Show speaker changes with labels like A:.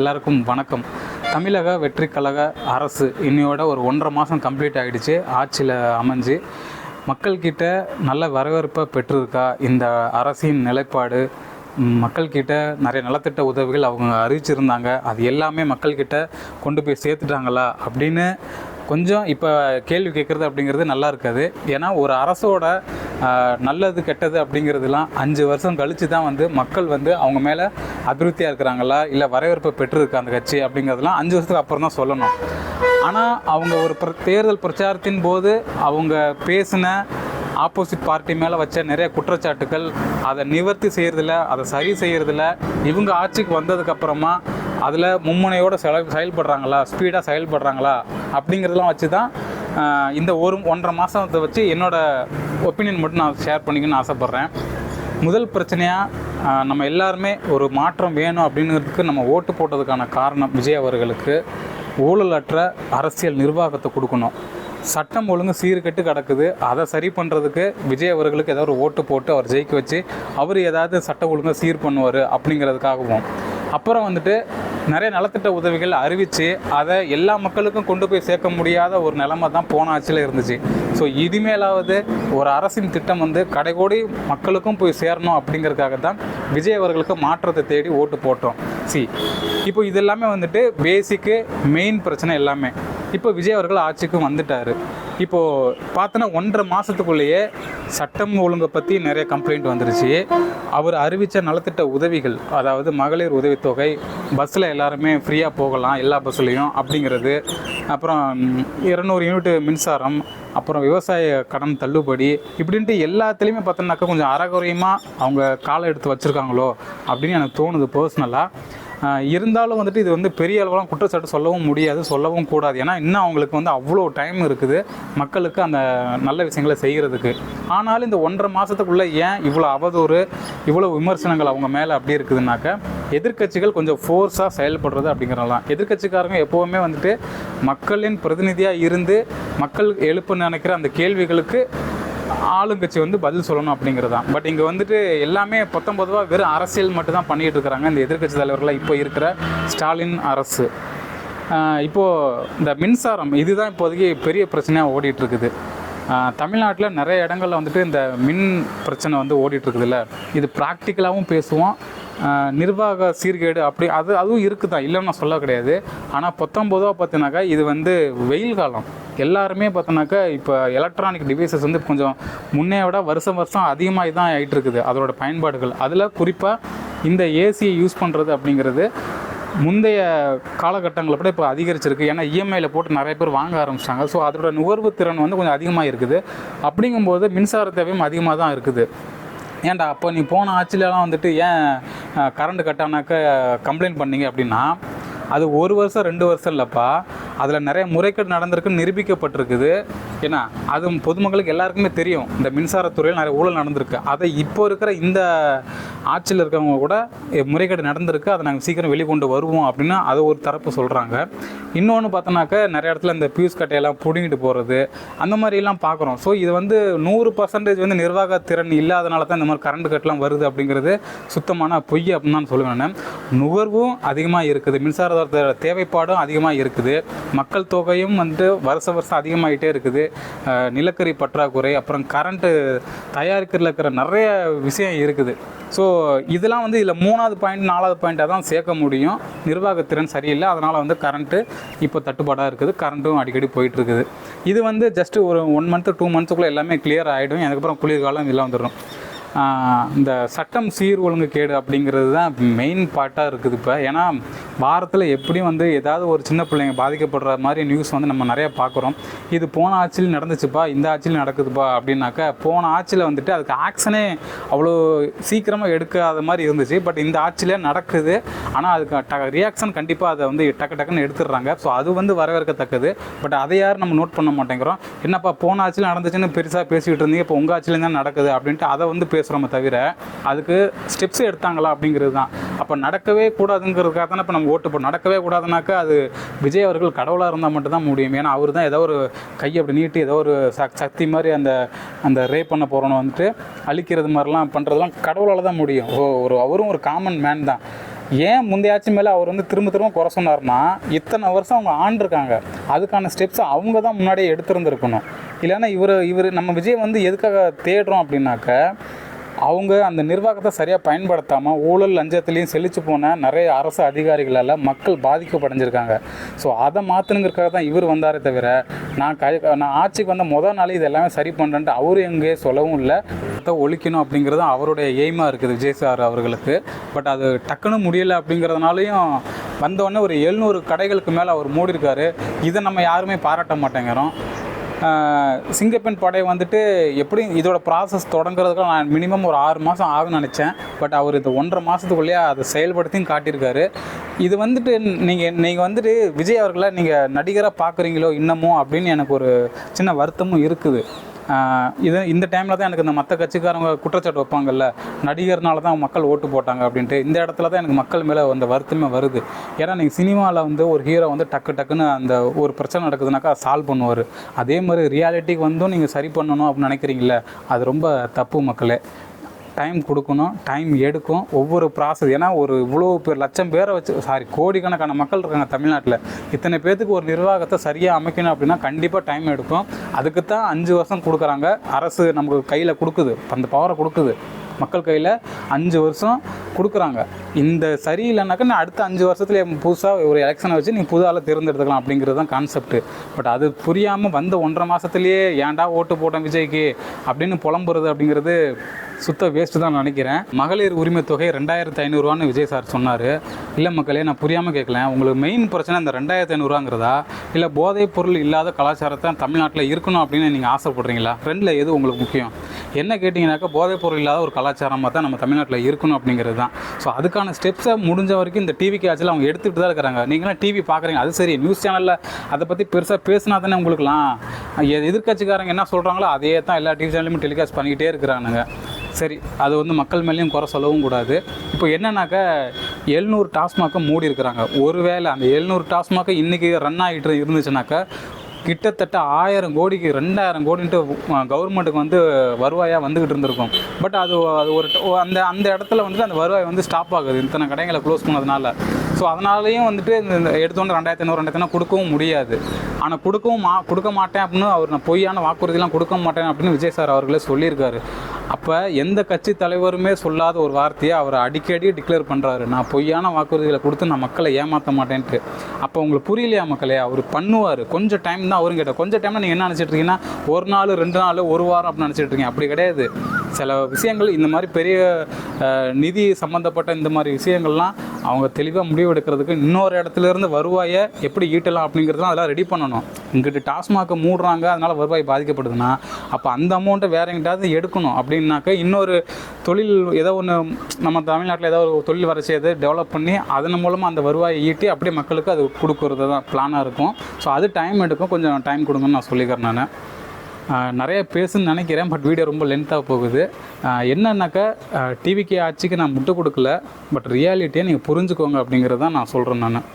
A: எல்லாருக்கும் வணக்கம். தமிழக வெற்றிக் கழக அரசு இன்னையோட ஒரு 1.5 மாதம் கம்ப்ளீட் ஆகிடுச்சு. ஆட்சியில் அமைஞ்சு மக்கள்கிட்ட நல்ல வரவேற்பை பெற்றிருக்கா இந்த அரசின் நிலைப்பாடு? மக்கள்கிட்ட நிறைய நலத்திட்ட உதவிகள் அவங்க அறிவிச்சிருந்தாங்க, அது எல்லாமே மக்கள்கிட்ட கொண்டு போய் சேர்த்துட்டாங்களா அப்படின்னு கொஞ்சம் இப்போ கேள்வி கேட்குறது அப்படிங்கிறது நல்லா இருக்காது. ஏன்னா ஒரு அரசோட நல்லது கெட்டது அப்படிங்கிறதுலாம் 5 வருஷம் கழித்து தான் மக்கள் அவங்க மேலே அதிருப்தியாக இருக்கிறாங்களா இல்லை வரவேற்பை பெற்றிருக்கு அந்த கட்சி அப்படிங்கிறதுலாம் 5 வருஷத்துக்கு அப்புறம் தான் சொல்லணும். ஆனால் அவங்க ஒரு தேர்தல் பிரச்சாரத்தின் போது அவங்க பேசின ஆப்போசிட் பார்ட்டி மேலே வச்ச நிறைய குற்றச்சாட்டுகள், அதை நிவர்த்தி செய்கிறதில்ல, அதை சரி செய்கிறதில்ல. இவங்க ஆட்சிக்கு வந்ததுக்கப்புறமா அதில் மும்முனையோடு செயல்படுறாங்களா, ஸ்பீடாக செயல்படுறாங்களா அப்படிங்கிறதெல்லாம் வச்சு தான் இந்த 1.5 மாதத்தை வச்சு என்னோடய ஒப்பீனியன் மட்டும் நான் ஷேர் பண்ணிக்கணும்னு ஆசைப்பட்றேன். முதல் பிரச்சனையாக நம்ம எல்லாருமே ஒரு மாற்றம் வேணும் அப்படிங்கிறதுக்கு நம்ம ஓட்டு போட்டதுக்கான காரணம் விஜய் அவர்களுக்கு ஊழலற்ற அரசியல் நிர்வாகத்தை கொடுக்கணும். சட்டம் ஒழுங்கு சீர்கெட்டு கிடக்குது, அதை சரி பண்ணுறதுக்கு விஜய் அவர்களுக்கு ஏதாவது ஒரு ஓட்டு போட்டு அவர் ஜெயிக்க வச்சு அவர் ஏதாவது சட்ட ஒழுங்கை சீர் பண்ணுவார் அப்படிங்கிறதுக்காகவும், அப்புறம் நிறைய நலத்திட்ட உதவிகள் அறிவித்து அதை எல்லா மக்களுக்கும் கொண்டு போய் சேர்க்க முடியாத ஒரு நிலைமை தான் போன ஆட்சியில் இருந்துச்சு. ஸோ இனிமேலாவது ஒரு அரசின் திட்டம் கடைகோடி மக்களுக்கும் போய் சேரணும் அப்படிங்கிறதுக்காக தான் விஜய் அவர்களுக்கு மாற்றத்தை தேடி ஓட்டு போட்டோம். இப்போ இது எல்லாமே பேசிக்கு மெயின் பிரச்சனை எல்லாமே. இப்போ விஜய் அவர்கள் ஆட்சிக்கு வந்துட்டார். இப்போது பார்த்தோன்னா 1.5 மாதத்துக்குள்ளேயே சட்டம் ஒழுங்கை பற்றி நிறைய கம்ப்ளைண்ட் வந்துருச்சு. அவர் அறிவித்த நலத்திட்ட உதவிகள், அதாவது மகளிர் உதவித்தொகை, பஸ்ஸில் எல்லாருமே ஃப்ரீயாக போகலாம் எல்லா பஸ்ஸுலேயும் அப்படிங்கிறது, அப்புறம் 200 யூனிட் மின்சாரம், அப்புறம் விவசாய கடன் தள்ளுபடி, இப்படின்ட்டு எல்லாத்துலேயுமே பார்த்தோன்னாக்கா கொஞ்சம் அறகுறையமாக அவங்க காலை எடுத்து வச்சுருக்காங்களோ அப்படின்னு எனக்கு தோணுது பர்சனலாக. இருந்தாலும் இது பெரிய அளவுலாம் குற்றச்சாட்டு சொல்லவும் முடியாது, சொல்லவும் கூடாது. ஏன்னா இன்னும் அவங்களுக்கு அவ்வளோ டைம் இருக்குது மக்களுக்கு அந்த நல்ல விஷயங்களை செய்கிறதுக்கு. ஆனாலும் இந்த 1.5 மாதத்துக்குள்ளே ஏன் இவ்வளோ அவதூறு, இவ்வளோ விமர்சனங்கள் அவங்க மேலே அப்படி இருக்குதுன்னாக்கா, எதிர்க்கட்சிகள் கொஞ்சம் ஃபோர்ஸாக செயல்படுறது அப்படிங்கிறலாம். எதிர்க்கட்சிக்காரங்க எப்போவுமே மக்களின் பிரதிநிதியாக இருந்து மக்கள் எழுப்ப நினைக்கிற அந்த கேள்விகளுக்கு ஆளுங்கட்சி பதில் சொல்லணும் அப்படிங்கிறது தான். பட் இங்கே எல்லாமே 19 வெறும் அரசியல் மட்டும் தான் பண்ணிகிட்டு இருக்கிறாங்க இந்த எதிர்க்கட்சி தலைவர்களாக இப்போ இருக்கிற ஸ்டாலின் அரசு. இப்போது இந்த மின்சாரம் இதுதான் இப்போதைக்கு பெரிய பிரச்சனையாக ஓடிட்டுருக்குது. தமிழ்நாட்டில் நிறைய இடங்களில் இந்த மின் பிரச்சனை ஓடிட்டுருக்குதுல்ல, இது ப்ராக்டிக்கலாகவும் பேசுவோம், நிர்வாக சீர்கேடு அப்படி அதுவும் இருக்குது தான், இல்லைன்னு நான் சொல்ல கிடையாது. ஆனால் 19 பார்த்தீங்கன்னாக்கா இது வெயில் காலம். எல்லாருமே பார்த்தோன்னாக்கா இப்போ எலக்ட்ரானிக் டிவைசஸ் கொஞ்சம் முன்னே விட வருஷம் அதிகமாக தான் ஆகிட்டு இருக்குது அதோட பயன்பாடுகள். அதில் குறிப்பாக இந்த ஏசியை யூஸ் பண்ணுறது அப்படிங்கிறது முந்தைய காலகட்டங்களை விட இப்போ அதிகரிச்சிருக்கு. ஏன்னா இஎம்ஐயில் போட்டு நிறைய பேர் வாங்க ஆரம்பிச்சிட்டாங்க. ஸோ அதோட நுகர்வு திறன் கொஞ்சம் அதிகமாக இருக்குது. அப்படிங்கும்போது மின்சார தேவையும் அதிகமாக தான் இருக்குது. ஏன்டா அப்போ நீ போன ஆட்சியிலலாம் ஏன் கரண்ட் கட்டானாக்க கம்ப்ளைண்ட் பண்ணீங்க அப்படின்னா, அது 1 வருஷம் 2 வருஷம் இல்லைப்பா, அதில் நிறைய முறைகேடு நடந்திருக்குன்னு நிரூபிக்கப்பட்டிருக்குது. ஏன்னா அது பொதுமக்களுக்கு எல்லாருக்குமே தெரியும், இந்த மின்சாரத்துறையில் நிறைய ஊழல் நடந்திருக்கு. அதை இப்போ இருக்கிற இந்த ஆட்சியில் இருக்கவங்க கூட முறைகேடு நடந்திருக்கு, அதை நாங்கள் சீக்கிரம் வெளிக்கொண்டு வருவோம் அப்படின்னு அதை ஒரு தரப்பு சொல்கிறாங்க. இன்னொன்று பார்த்தோன்னாக்கா நிறைய இடத்துல இந்த பியூஸ் கட்டையெல்லாம் பிடுங்கிட்டு போகிறது அந்த மாதிரிலாம் பார்க்குறோம். ஸோ இது 100% நிர்வாக திறன் இல்லாதனால தான் இந்த மாதிரி கரண்ட் கட்டெலாம் வருது அப்படிங்கிறது சுத்தமான பொய் அப்படின்னு தான் சொல்லுவேன் நான். நுகர்வும் அதிகமாக இருக்குது, மின்சார தேவைப்பாடும் அதிகமாக இருக்குது, மக்கள் தொகையும் வருஷம் அதிகமாகிட்டே இருக்குது, நிலக்கரி பற்றாக்குறை, அப்புறம் கரண்ட்டு தயாரிக்கிறதுல இருக்கிற நிறைய விஷயம் இருக்குது. ஸோ இதெல்லாம் இதில் 3வது பாயிண்ட் 4வது பாயிண்ட்டாக தான் சேர்க்க முடியும். நிர்வாகத்திறன் சரியில்லை, அதனால் கரண்ட்டு இப்போ தட்டுப்பாடாக இருக்குது, கரண்ட்டும் அடிக்கடி போயிட்டுருக்குது. இது ஜஸ்ட்டு ஒரு 1 மந்த்து 2 மந்த்ஸுக்குள்ளே எல்லாமே கிளியர் ஆகிடும். அதுக்கப்புறம் குளிர்காலம் இதெல்லாம் வந்துடும். இந்த சட்டம் சீர் ஒழுங்கு கேடு அப்படிங்கிறது தான் மெயின் பார்ட்டாக இருக்குது இப்போ. ஏன்னா வாரத்தில் எப்படியும் ஏதாவது ஒரு சின்ன பிள்ளைங்க பாதிக்கப்படுற மாதிரி நியூஸ் நம்ம நிறையா பார்க்குறோம். இது போன ஆட்சியில் நடந்துச்சுப்பா, இந்த ஆட்சியில் நடக்குதுப்பா அப்படின்னாக்கா, போன ஆட்சியில் அதுக்கு ஆக்ஷனே அவ்வளோ சீக்கிரமாக எடுக்காத மாதிரி இருந்துச்சு. பட் இந்த ஆட்சியில் நடக்குது, ஆனால் அதுக்கு ரியாக்ஷன் கண்டிப்பாக அதை டக்குன்னு எடுத்துடுறாங்க. ஸோ அது வரவேற்கத்தக்கது. பட் அதை யாரும் நம்ம நோட் பண்ண மாட்டேங்கிறோம். என்னப்பா போன ஆட்சியில் நடந்துச்சுன்னு பெருசாக பேசிக்கிட்டு இருந்தீங்க, இப்போ உங்கள் ஆட்சியில் தான் நடக்குது அப்படின்ட்டு அதை பேசுகிறோமே தவிர அதுக்கு ஸ்டெப்ஸ் எடுத்தாங்களா அப்படிங்கிறது தான். அப்போ நடக்கவே கூடாதுங்கிறதுக்காக தானே இப்போ நம்ம ஓட்டு போட்டோம். நடக்கவே கூடாதுனாக்கா அது விஜய் அவர்கள் கடவுளாக இருந்தால் மட்டும்தான் முடியும். ஏன்னா அவர் தான் ஏதோ ஒரு கை அப்படி நீட்டி ஏதோ ஒரு சக்தி மாதிரி அந்த ரேப் பண்ண போகிறோன்னு அழிக்கிறது மாதிரிலாம் பண்ணுறதுலாம் கடவுளால் தான் முடியும். அவரும் ஒரு காமன் மேன் தான். ஏன் முந்தைய ஆட்சி மேலே அவர் வந்து திரும்ப திரும்ப குறை சொன்னார்னா, இத்தனை வருஷம் அவங்க ஆண்டிருக்காங்க, அதுக்கான ஸ்டெப்ஸை அவங்க தான் முன்னாடியே எடுத்திருந்துருக்கணும். இல்லைன்னா இவர் நம்ம விஜய் வந்து எதுக்காக தேடுறோம் அப்படின்னாக்க, அவங்க அந்த நிர்வாகத்தை சரியாக பயன்படுத்தாமல் ஊழல் லஞ்சத்துலேயும் செழித்து போன நிறைய அரசு அதிகாரிகளால் மக்கள் பாதிக்கப்படைஞ்சிருக்காங்க. ஸோ அதை மாற்றணுங்கிறதுக்காக தான் இவர் வந்தாரே தவிர, நான் ஆட்சிக்கு வந்த முதல் நாளே இது எல்லாமே சரி பண்ணுறேன்ட்டு அவரு எங்கேயே சொல்லவும் இல்லை. ஒழிக்கணும் அப்படிங்கிறது அவருடைய எய்மாக இருக்குது விஜய் சார் அவர்களுக்கு. பட் அது டக்குன்னு முடியலை அப்படிங்கிறதுனாலையும் வந்தோடனே ஒரு 700 கடைகளுக்கு மேலே அவர் மூடியிருக்காரு. இதை நம்ம யாருமே பாராட்ட மாட்டேங்கிறோம். சிங்கப்பெண் படை வந்துட்டு எப்படி இதோட ப்ராசஸ் தொடங்குறதுக்கு நான் மினிமம் ஒரு 6 மாதம் ஆகும்னு நினச்சேன். பட் அவர் இந்த 1.5 மாதத்துக்குள்ளேயே அதை செயல்படுத்தியும் காட்டியிருக்காரு. இது வந்துட்டு நீங்கள் வந்துட்டு விஜய் அவர்களை நீங்கள் நடிகராக பார்க்குறீங்களோ இன்னமும் அப்படின்னு எனக்கு ஒரு சின்ன வருத்தமும் இருக்குது. இந்த டைமில் தான் எனக்கு இந்த மற்ற கட்சிக்காரங்க குற்றச்சாட்டு வைப்பாங்கல்ல, நடிகர்னால தான் மக்கள் ஓட்டு போட்டாங்க அப்படின்ட்டு. இந்த இடத்துல தான் எனக்கு மக்கள் மேலே அந்த வருத்தமே வருது. ஏன்னா நீங்கள் சினிமாவில் வந்து ஒரு ஹீரோ வந்து டக்குன்னு அந்த ஒரு பிரச்சனை நடக்குதுனாக்கா சால்வ் பண்ணுவார். அதே மாதிரி ரியாலிட்டிக்கு வந்தும் நீங்கள் சரி பண்ணணும் அப்படின்னு நினைக்கிறீங்களே, அது ரொம்ப தப்பு மக்களே. டைம் கொடுக்கணும், டைம் எடுக்கும் ஒவ்வொரு ப்ராசஸ். ஏன்னா ஒரு இவ்வளோ பேர் லட்சம் பேரை வச்சு கோடிக்கணக்கான மக்கள் இருக்காங்க தமிழ்நாட்டில். இத்தனை பேர்த்துக்கு ஒரு நிர்வாகத்தை சரியாக அமைக்கணும் அப்படின்னா கண்டிப்பாக டைம் எடுக்கும். அதுக்கு தான் 5 வருஷம் கொடுக்குறாங்க. அரசு நமக்கு கையில் கொடுக்குது, அந்த பவரை கொடுக்குது, மக்கள் கையில் 5 வருஷம் கொடுக்குறாங்க. இந்த சரியில்லைனாக்கா நான் அடுத்த 5 வருஷத்துல புதுசாக ஒரு எலெக்ஷனை வச்சு நீங்கள் புது ஆளை தேர்ந்தெடுத்துக்கலாம் அப்படிங்கிறது தான் கான்செப்ட்டு. பட் அது புரியாமல் வந்த 1.5 மாதத்துலேயே ஏன்டா ஓட்டு போட்டேன் விஜய்க்கு அப்படின்னு புலம்புறது அப்படிங்கிறது சுத்த வேஸ்ட்டு தான் நினைக்கிறேன். மகளிர் உரிமை தொகை 2500 ரூபான்னு விஜய் சார் சொன்னார். இல்லை மக்களே, நான் புரியாமல் கேட்கல, உங்களுக்கு மெயின் பிரச்சனை இந்த 2500 ரூபாங்கிறதா, இல்லை போதைப் பொருள் இல்லாத கலாச்சாரத்தை தமிழ்நாட்டில் இருக்கணும் அப்படின்னு நீங்கள் ஆசைப்படுறீங்களா? ரெண்டில் எது உங்களுக்கு முக்கியம்? என்ன கேட்டிங்கனாக்கா, போதைப் பொருள் இல்லாத ஒரு கலாச்சாரமாக தான் நம்ம தமிழ்நாட்டில் இருக்கணும் அப்படிங்கிறது தான். ஸோ அதுக்கான ஸ்டெப்ஸை முடிஞ்ச வரைக்கும் இந்த டிவி கேட்சில் அவங்க எடுத்துகிட்டு தான் இருக்கிறாங்க. நீங்களாம் டிவி பார்க்குறீங்க, அது சரி, நியூஸ் சேனலில் அதை பற்றி பெருசாக பேசினா தானே உங்களுக்குலாம். எதிர்கட்சிக்காரங்க என்ன சொல்கிறாங்களோ அதே தான் எல்லா டிவி சேனல்லையும் டெலிகாஸ்ட் பண்ணிக்கிட்டே இருக்கிறானுங்க. சரி, அது வந்து மக்கள் மேலேயும் குறை சொல்லவும் கூடாது. இப்போ என்னன்னாக்கா 700 டாஸ்மாகை மூடி இருக்கிறாங்க. ஒருவேளை அந்த 700 டாஸ்மாகை இன்றைக்கி ரன் ஆகிட்டு இருந்துச்சுனாக்கா கிட்டத்தட்ட 1000 கோடிக்கு 2000 கோடின்ட்டு கவர்மெண்ட்டுக்கு வந்து வருவாயாக வந்துக்கிட்டு இருந்திருக்கும். பட் அது ஒரு அந்த இடத்துல வந்துட்டு அந்த வருவாய் வந்து ஸ்டாப் ஆகுது இத்தனை கடைகளை க்ளோஸ் பண்ணதுனால. ஸோ அதனாலேயும் வந்துட்டு இந்த எடுத்தோன்னு 2500 கொடுக்கவும் முடியாது. ஆனால் கொடுக்க மாட்டேன் அப்படின்னு அவர், நான் பொய்யான வாக்குறுதிலாம் கொடுக்க மாட்டேன் அப்படின்னு விஜய் சார் அவர்களே சொல்லியிருக்காரு. அப்போ எந்த கட்சி தலைவருமே சொல்லாத ஒரு வார்த்தையை அவர் அடிக்கடி டிக்ளேர் பண்ணுறாரு, நான் பொய்யான வாக்குறுதிகளை கொடுத்து நான் மக்களை ஏமாற்ற மாட்டேன்ட்டு. அப்போ உங்களுக்கு புரியலையா மக்களே? அவர் பண்ணுவார், கொஞ்சம் டைம் தான் அவரும் கேட்டால். கொஞ்சம் டைமில் நீங்கள் என்ன நினச்சிட்டு இருக்கீங்கன்னா, 1 நாள் 2 நாள் 1 வாரம் அப்படின்னு நினச்சிட்டு இருக்கீங்க. அப்படி கிடையாது. சில விஷயங்கள் இந்த மாதிரி பெரிய நிதி சம்மந்தப்பட்ட இந்த மாதிரி விஷயங்கள்லாம் அவங்க தெளிவாக முடிவு எடுக்கிறதுக்கு இன்னொரு இடத்துலேருந்து வருவாயை எப்படி ஈட்டலாம் அப்படிங்கிறதுலாம் அதெல்லாம் ரெடி பண்ணணும். இங்கிட்டு டாஸ்மாகை மூடுறாங்க, அதனால் வருவாய் பாதிக்கப்படுதுன்னா அப்போ அந்த அமௌண்ட்டை வேறு எங்கிட்டாவது எடுக்கணும். அப்படின்னாக்க இன்னொரு தொழில் ஏதோ ஒன்று நம்ம தமிழ்நாட்டில் ஏதோ ஒரு தொழில் வரைச்சி எதை டெவலப் பண்ணி அதன் மூலமாக அந்த வருவாயை ஈட்டி அப்படியே மக்களுக்கு அது கொடுக்குறது தான் பிளானாக இருக்கும். ஸோ அது டைம் எடுக்கும், கொஞ்சம் டைம் கொடுங்கன்னு நான் சொல்லிக்கிறேன். நான் நிறைய பேசுன்னு நினைக்கிறேன், பட் வீடியோ ரொம்ப லென்த்தாக போகுது. என்னன்னாக்கா டிவிக்கு ஆட்சிக்கு நான் முட்டு கொடுக்கல, பட் ரியாலிட்டியை நீங்கள் புரிஞ்சுக்கோங்க அப்படிங்கிறது தான் நான் சொல்கிறேன். நான்